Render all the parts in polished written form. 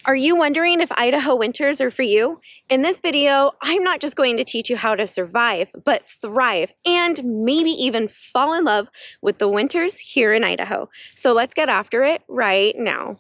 Are you wondering if Idaho winters are for you? In this video, I'm not just going to teach you how to survive, but thrive and maybe even fall in love with the winters here in Idaho. So let's get after it right now.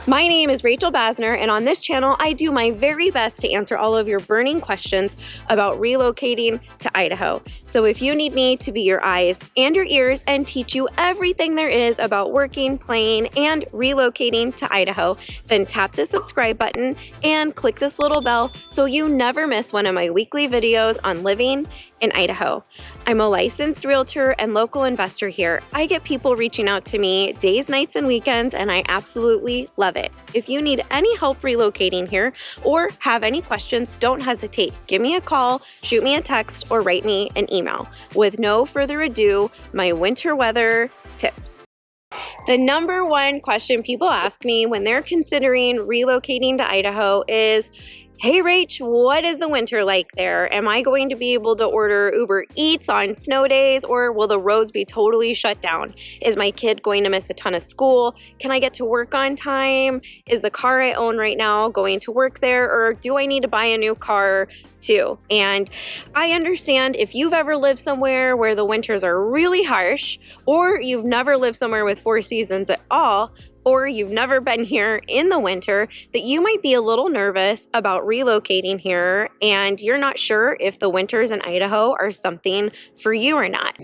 My name is Rachel Basner, and on this channel, I do my very best to answer all of your burning questions about relocating to Idaho. So if you need me to be your eyes and your ears and teach you everything there is about working, playing, and relocating to Idaho, then tap the subscribe button and click this little bell so you never miss one of my weekly videos on living in Idaho. I'm a licensed realtor and local investor here. I get people reaching out to me days, nights, and weekends, and I absolutely love it. If you need any help relocating here or have any questions, don't hesitate. Give me a call, shoot me a text, or write me an email. With no further ado, my winter weather tips. The number one question people ask me when they're considering relocating to Idaho is, "Hey Rach, what is the winter like there? Am I going to be able to order Uber Eats on snow days, or will the roads be totally shut down? Is my kid going to miss a ton of school? Can I get to work on time? Is the car I own right now going to work there, or do I need to buy a new car too?" And I understand if you've ever lived somewhere where the winters are really harsh, or you've never lived somewhere with 4 seasons at all, or you've never been here in the winter, that you might be a little nervous about relocating here and you're not sure if the winters in Idaho are something for you or not.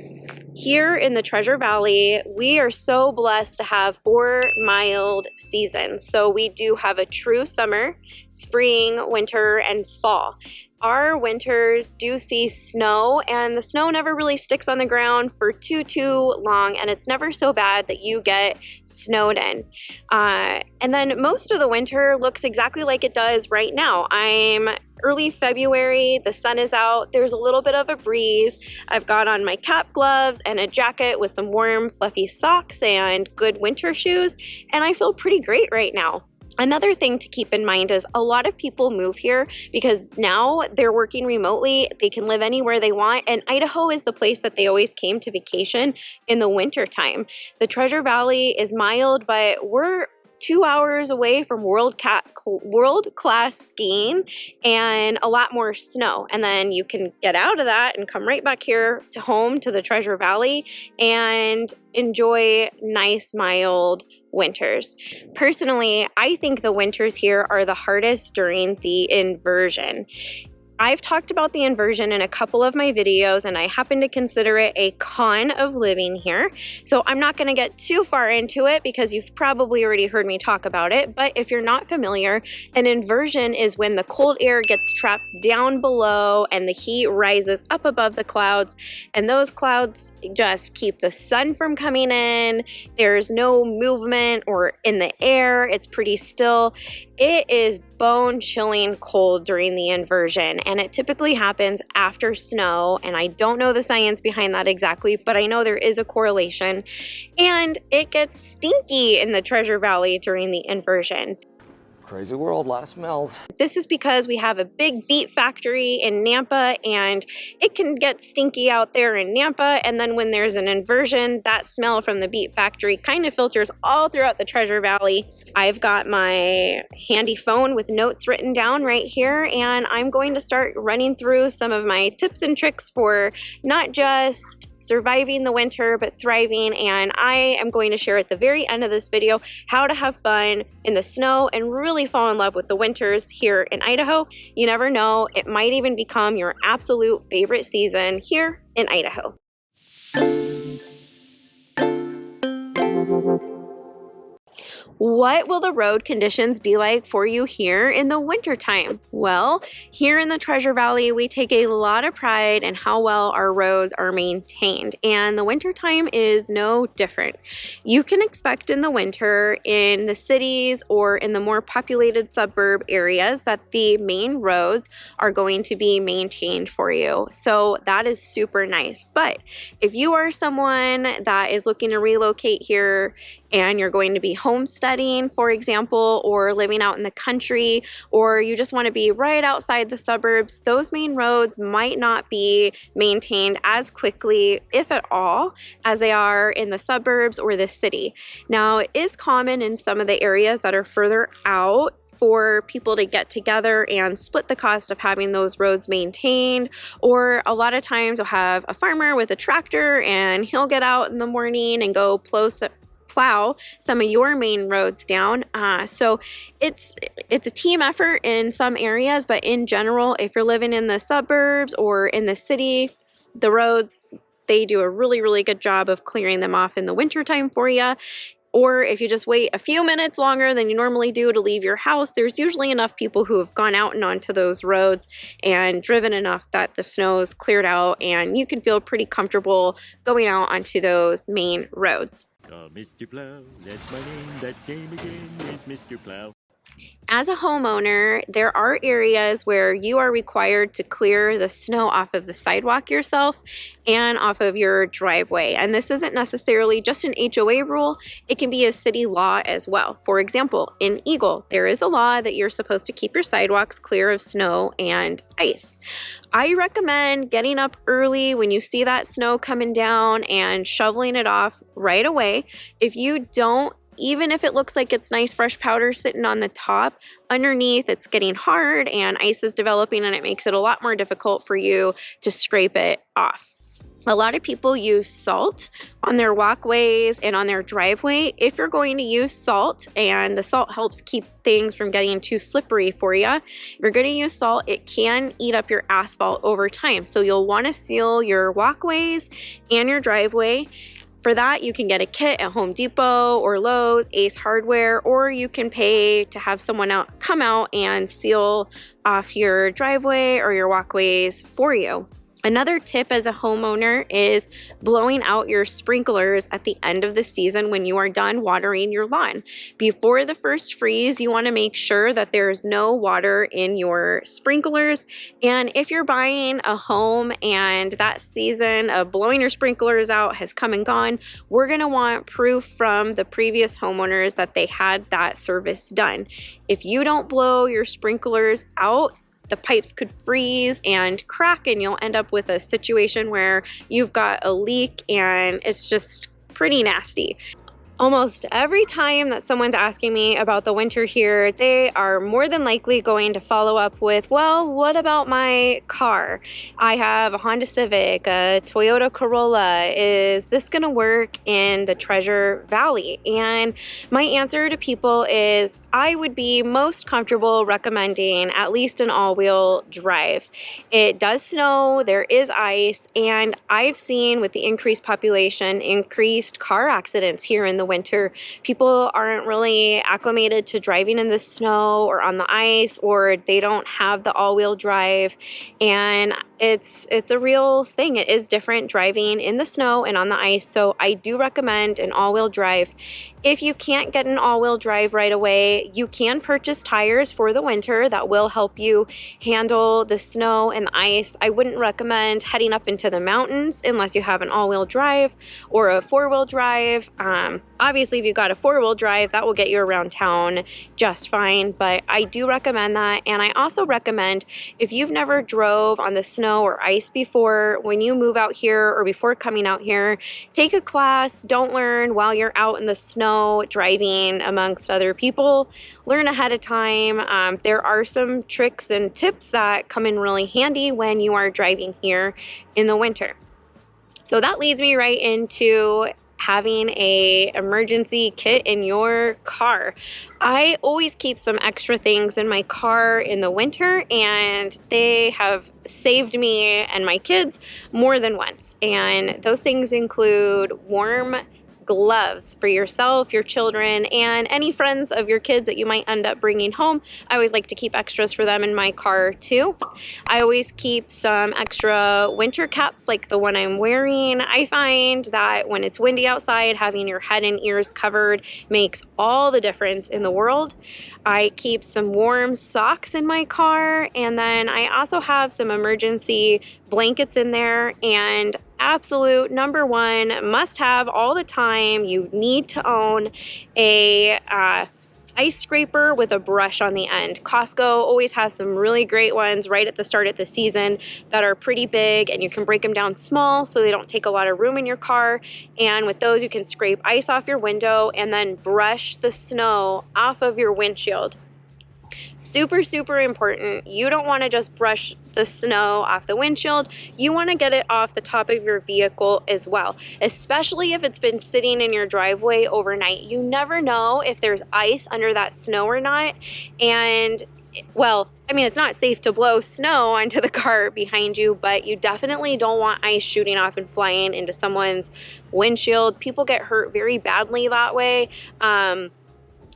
Here in the Treasure Valley, we are so blessed to have 4 mild seasons. So we do have a true summer, spring, winter, and fall. Our winters do see snow, and the snow never really sticks on the ground for too long, and it's never so bad that you get snowed in. And then most of the winter looks exactly like it does right now. I'm early February, the sun is out, there's a little bit of a breeze. I've got on my cap gloves and a jacket with some warm, fluffy socks and good winter shoes, and I feel pretty great right now. Another thing to keep in mind is a lot of people move here because now they're working remotely. They can live anywhere they want, and Idaho is the place that they always came to vacation in the winter time. The Treasure Valley is mild, but we're 2 hours away from world-class skiing and a lot more snow. And then you can get out of that and come right back here to home to the Treasure Valley and enjoy nice, mild winters. Personally, I think the winters here are the hardest during the inversion. I've talked about the inversion in a couple of my videos, and I happen to consider it a con of living here. So I'm not going to get too far into it because you've probably already heard me talk about it. But if you're not familiar, an inversion is when the cold air gets trapped down below and the heat rises up above the clouds, and those clouds just keep the sun from coming in. There's no movement or in the air. It's pretty still. It is bone-chilling cold during the inversion, and it typically happens after snow, and I don't know the science behind that exactly, but I know there is a correlation, and it gets stinky in the Treasure Valley during the inversion. Crazy world, a lot of smells. This is because we have a big beet factory in Nampa, and it can get stinky out there in Nampa, and then when there's an inversion, that smell from the beet factory kind of filters all throughout the Treasure Valley. I've got my handy phone with notes written down right here, and I'm going to start running through some of my tips and tricks for not just surviving the winter, but thriving. And I am going to share at the very end of this video how to have fun in the snow and really fall in love with the winters here in Idaho. You never know, it might even become your absolute favorite season here in Idaho. What will the road conditions be like for you here in the wintertime? Well, here in the Treasure Valley, we take a lot of pride in how well our roads are maintained, and the wintertime is no different. You can expect in the winter in the cities or in the more populated suburb areas that the main roads are going to be maintained for you. So that is super nice. But if you are someone that is looking to relocate here and you're going to be homesteading, for example, or living out in the country, or you just want to be right outside the suburbs, those main roads might not be maintained as quickly, if at all, as they are in the suburbs or the city. Now, it is common in some of the areas that are further out for people to get together and split the cost of having those roads maintained. Or a lot of times you'll have a farmer with a tractor and he'll get out in the morning and go plow some of your main roads down. So it's a team effort in some areas, but in general, if you're living in the suburbs or in the city, the roads, they do a really, really good job of clearing them off in the wintertime for you. Or if you just wait a few minutes longer than you normally do to leave your house, there's usually enough people who have gone out and onto those roads and driven enough that the snow's cleared out and you can feel pretty comfortable going out onto those main roads. Mr. Plow, that's my name, that name again is Mr. Plow. As a homeowner, there are areas where you are required to clear the snow off of the sidewalk yourself and off of your driveway. And this isn't necessarily just an HOA rule, it can be a city law as well. For example, in Eagle, there is a law that you're supposed to keep your sidewalks clear of snow and ice. I recommend getting up early when you see that snow coming down and shoveling it off right away. If you don't, even if it looks like it's nice fresh powder sitting on the top, underneath it's getting hard and ice is developing and it makes it a lot more difficult for you to scrape it off. A lot of people use salt on their walkways and on their driveway. If you're going to use salt, and the salt helps keep things from getting too slippery for you, if you're going to use salt, it can eat up your asphalt over time. So you'll want to seal your walkways and your driveway. For that, you can get a kit at Home Depot or Lowe's, Ace Hardware, or you can pay to have someone come out and seal off your driveway or your walkways for you. Another tip as a homeowner is blowing out your sprinklers at the end of the season when you are done watering your lawn. Before the first freeze, you want to make sure that there's no water in your sprinklers. And if you're buying a home and that season of blowing your sprinklers out has come and gone, we're going to want proof from the previous homeowners that they had that service done. If you don't blow your sprinklers out, the pipes could freeze and crack and you'll end up with a situation where you've got a leak and it's just pretty nasty. Almost every time that someone's asking me about the winter here, they are more than likely going to follow up with, well, what about my car? I have a Honda Civic, a Toyota Corolla. Is this going to work in the Treasure Valley? And my answer to people is I would be most comfortable recommending at least an all-wheel drive. It does snow, there is ice, and I've seen with the increased population, increased car accidents here in the winter. People aren't really acclimated to driving in the snow or on the ice, or they don't have the all-wheel drive, and it's a real thing. It is different driving in the snow and on the ice, so I do recommend an all-wheel drive. If you can't get an all-wheel drive right away, you can purchase tires for the winter that will help you handle the snow and the ice. I wouldn't recommend heading up into the mountains unless you have an all-wheel drive or a four-wheel drive. Obviously, if you've got a four-wheel drive, that will get you around town just fine, but I do recommend that. And I also recommend, if you've never drove on the snow or ice before, when you move out here or before coming out here, take a class. Don't learn while you're out in the snow driving amongst other people. Learn ahead of time. There are some tricks and tips that come in really handy when you are driving here in the winter. So that leads me right into having a emergency kit in your car. I always keep some extra things in my car in the winter, and they have saved me and my kids more than once. And those things include warm gloves for yourself, your children, and any friends of your kids that you might end up bringing home. I always like to keep extras for them in my car too. I always keep some extra winter caps like the one I'm wearing. I find that when it's windy outside, having your head and ears covered makes all the difference in the world. I keep some warm socks in my car, and then I also have some emergency blankets in there. And absolute number one must have all the time, you need to own a ice scraper with a brush on the end. Costco always has some really great ones right at the start of the season that are pretty big, and you can break them down small so they don't take a lot of room in your car. And with those, you can scrape ice off your window and then brush the snow off of your windshield. Super, super important. You don't want to just brush the snow off the windshield. You want to get it off the top of your vehicle as well, especially if it's been sitting in your driveway overnight. You never know if there's ice under that snow or not. And well, I mean, it's not safe to blow snow onto the car behind you, but you definitely don't want ice shooting off and flying into someone's windshield. People get hurt very badly that way.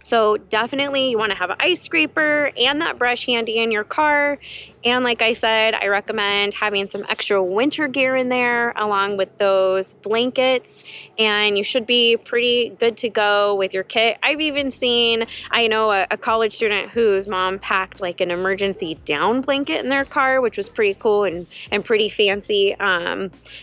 So definitely you want to have an ice scraper and that brush handy in your car. And like I said, I recommend having some extra winter gear in there along with those blankets, and you should be pretty good to go with your kit. I've even seen, I know a college student whose mom packed like an emergency down blanket in their car, which was pretty cool and pretty fancy.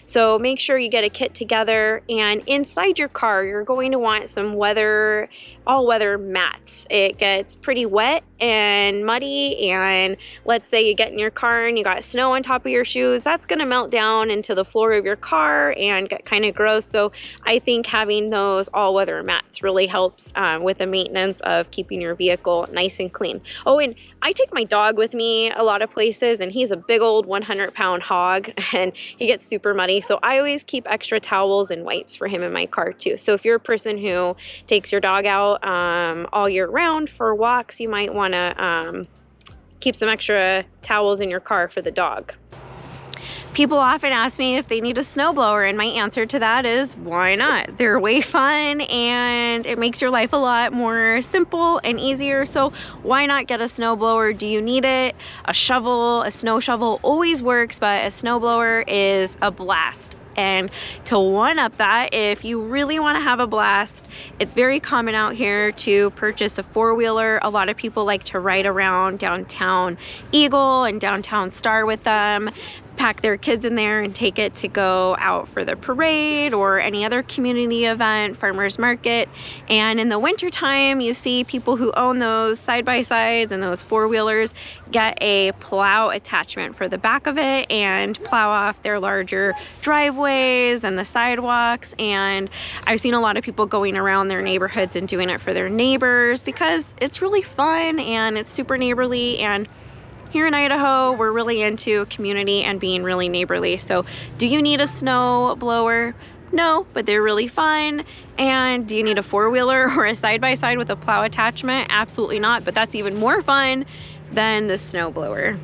So make sure you get a kit together, and inside your car, you're going to want some all-weather mats. It gets pretty wet and muddy, and let's say you get in your car and you got snow on top of your shoes, that's going to melt down into the floor of your car and get kind of gross. So I think having those all-weather mats really helps with the maintenance of keeping your vehicle nice and clean. Oh, and I take my dog with me a lot of places, and he's a big old 100-pound hog and he gets super muddy. So I always keep extra towels and wipes for him in my car too. So if you're a person who takes your dog out all year round for walks, you might want to keep some extra towels in your car for the dog. People often ask me if they need a snowblower, and my answer to that is why not? They're way fun and it makes your life a lot more simple and easier. So why not get a snowblower? Do you need it? A shovel, a snow shovel always works, but a snowblower is a blast. And to one up that, if you really want to have a blast, it's very common out here to purchase a four-wheeler. A lot of people like to ride around downtown Eagle and downtown Star with them, pack their kids in there and take it to go out for the parade or any other community event, farmers market. And in the wintertime, you see people who own those side-by-sides and those four-wheelers get a plow attachment for the back of it and plow off their larger driveways and the sidewalks. And I've seen a lot of people going around their neighborhoods and doing it for their neighbors because it's really fun and it's super neighborly. And here in Idaho, we're really into community and being really neighborly. So do you need a snow blower? No, but they're really fun. And do you need a four-wheeler or a side-by-side with a plow attachment? Absolutely not, but that's even more fun than the snow blower.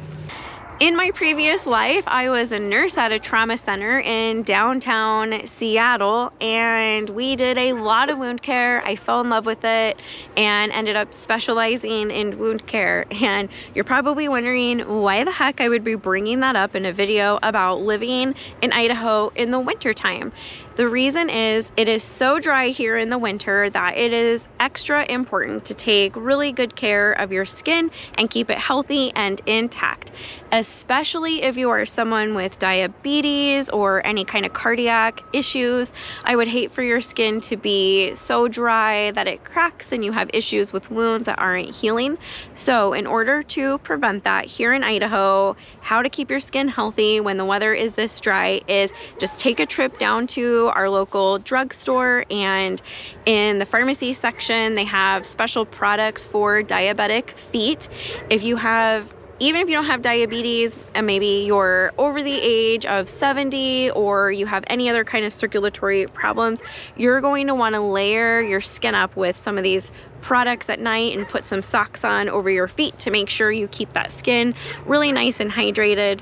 In my previous life, I was a nurse at a trauma center in downtown Seattle, and we did a lot of wound care. I fell in love with it and ended up specializing in wound care. And you're probably wondering why the heck I would be bringing that up in a video about living in Idaho in the wintertime. The reason is it is so dry here in the winter that it is extra important to take really good care of your skin and keep it healthy and intact, especially if you are someone with diabetes or any kind of cardiac issues. I would hate for your skin to be so dry that it cracks and you have issues with wounds that aren't healing. So in order to prevent that here in Idaho, how to keep your skin healthy when the weather is this dry is just take a trip down to our local drugstore, and in the pharmacy section they have special products for diabetic feet. Even if you don't have diabetes and maybe you're over the age of 70 or you have any other kind of circulatory problems, you're going to want to layer your skin up with some of these products at night and put some socks on over your feet to make sure you keep that skin really nice and hydrated.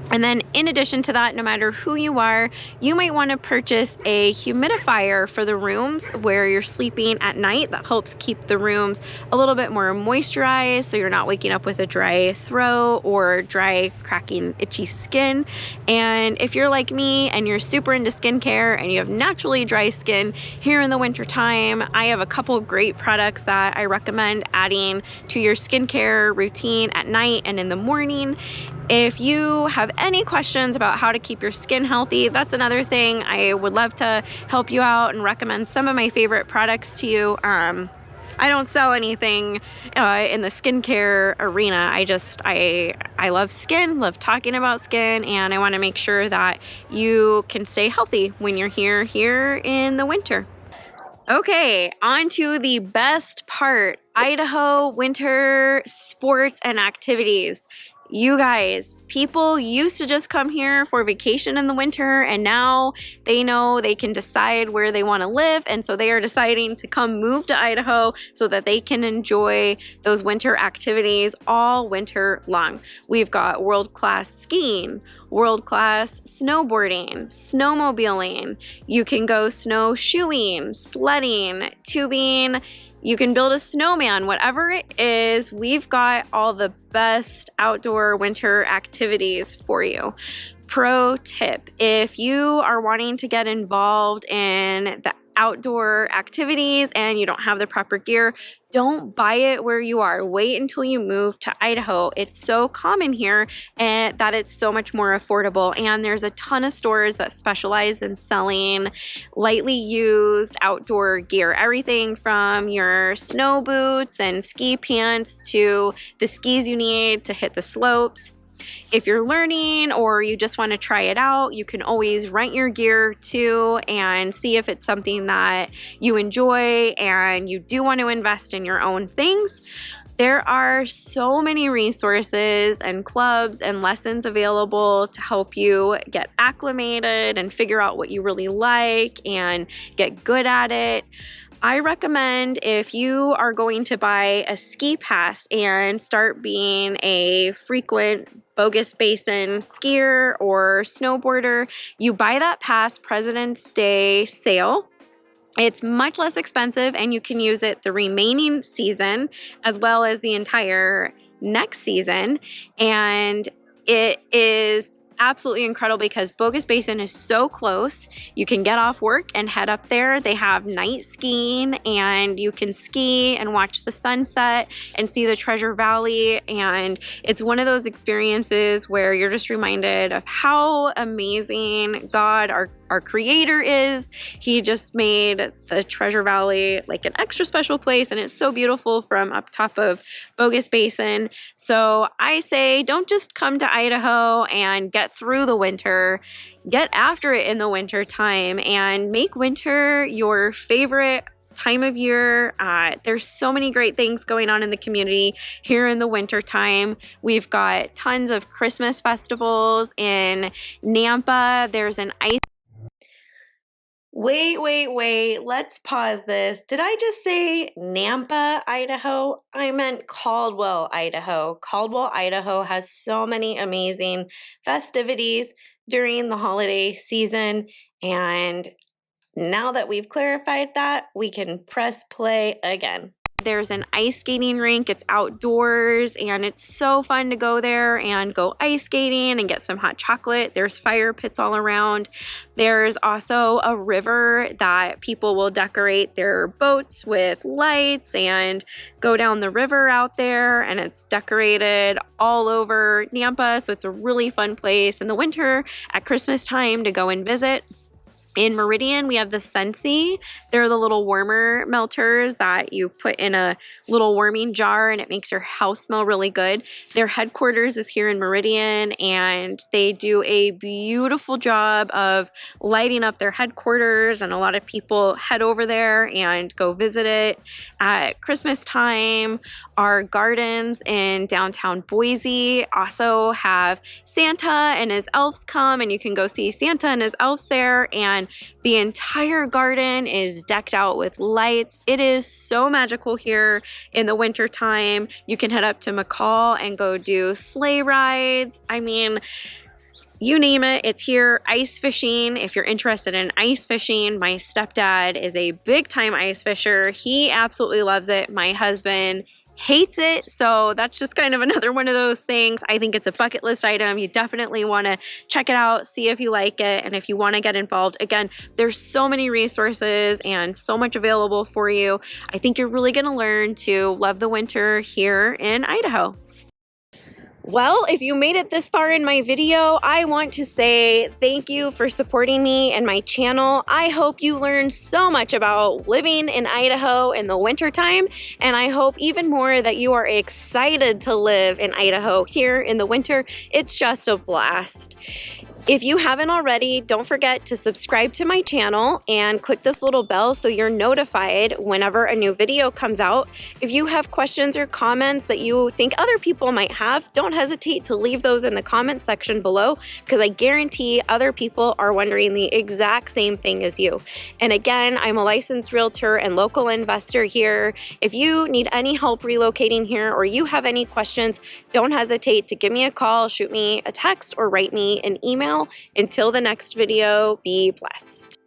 And then in addition to that, no matter who you are, you might want to purchase a humidifier for the rooms where you're sleeping at night. That helps keep the rooms a little bit more moisturized so you're not waking up with a dry throat or dry, cracking, itchy skin. And if you're like me and you're super into skincare and you have naturally dry skin here in the winter time, I have a couple great products that I recommend adding to your skincare routine at night and in the morning. If you have any questions about how to keep your skin healthy, that's another thing. I would love to help you out and recommend some of my favorite products to you. I don't sell anything in the skincare arena. I love skin, love talking about skin, and I want to make sure that you can stay healthy when you're here in the winter. Okay, on to the best part, Idaho winter sports and activities. You guys, people used to just come here for vacation in the winter, and now they know they can decide where they want to live, and so they are deciding to come move to Idaho so that they can enjoy those winter activities all winter long. We've got world-class skiing, world-class snowboarding, snowmobiling. You can go snowshoeing, sledding, tubing. You can build a snowman, whatever it is. We've got all the best outdoor winter activities for you. Pro tip, if you are wanting to get involved in the outdoor activities and you don't have the proper gear, don't buy it where you are. Wait until you move to Idaho. It's so common here and that it's so much more affordable. And there's a ton of stores that specialize in selling lightly used outdoor gear. Everything from your snow boots and ski pants to the skis you need to hit the slopes. If you're learning or you just want to try it out, you can always rent your gear too and see if it's something that you enjoy and you do want to invest in your own things. There are so many resources and clubs and lessons available to help you get acclimated and figure out what you really like and get good at it. I recommend if you are going to buy a ski pass and start being a frequent Bogus Basin skier or snowboarder, you buy that pass President's Day sale. It's much less expensive and you can use it the remaining season as well as the entire next season. And it is absolutely incredible because Bogus Basin is so close. You can get off work and head up there. They have night skiing and you can ski and watch the sunset and see the Treasure Valley. And it's one of those experiences where you're just reminded of how amazing God, our creator is. He just made the Treasure Valley like an extra special place and it's so beautiful from up top of Bogus Basin. So I say don't just come to Idaho and get through the winter, get after it in the winter time and make winter your favorite time of year. There's so many great things going on in the community here in the winter time. We've got tons of Christmas festivals in Nampa. There's an ice. Wait, let's pause this. Did I just say Nampa, Idaho? I meant Caldwell, Idaho. Caldwell, Idaho has so many amazing festivities during the holiday season. And now that we've clarified that, we can press play again. There's an ice skating rink. It's outdoors and it's so fun to go there and go ice skating and get some hot chocolate. There's fire pits all around. There's also a river that people will decorate their boats with lights and go down the river out there, and it's decorated all over Nampa. So it's a really fun place in the winter at Christmas time to go and visit. In Meridian, we have the Scentsy. They're the little warmer melters that you put in a little warming jar and it makes your house smell really good. Their headquarters is here in Meridian and they do a beautiful job of lighting up their headquarters, and a lot of people head over there and go visit it at Christmas time. Our gardens in downtown Boise also have Santa and his elves come, and you can go see Santa and his elves there, and the entire garden is decked out with lights. It is so magical here in the winter time. You can head up to McCall and go do sleigh rides. I mean, You name it, it's here. Ice fishing, if you're interested in ice fishing, my stepdad is a big time ice fisher. He absolutely loves it. My husband hates it, so that's just kind of another one of those things. I think it's a bucket list item. You definitely want to check it out, see if you like it, and if you want to get involved. Again, there's so many resources and so much available for you. I think you're really going to learn to love the winter here in Idaho. Well, if you made it this far in my video, I want to say thank you for supporting me and my channel. I hope you learned so much about living in Idaho in the wintertime, and I hope even more that you are excited to live in Idaho here in the winter. It's just a blast. If you haven't already, don't forget to subscribe to my channel and click this little bell so you're notified whenever a new video comes out. If you have questions or comments that you think other people might have, don't hesitate to leave those in the comment section below, because I guarantee other people are wondering the exact same thing as you. And again, I'm a licensed realtor and local investor here. If you need any help relocating here or you have any questions, don't hesitate to give me a call, shoot me a text, or write me an email. Until the next video, be blessed.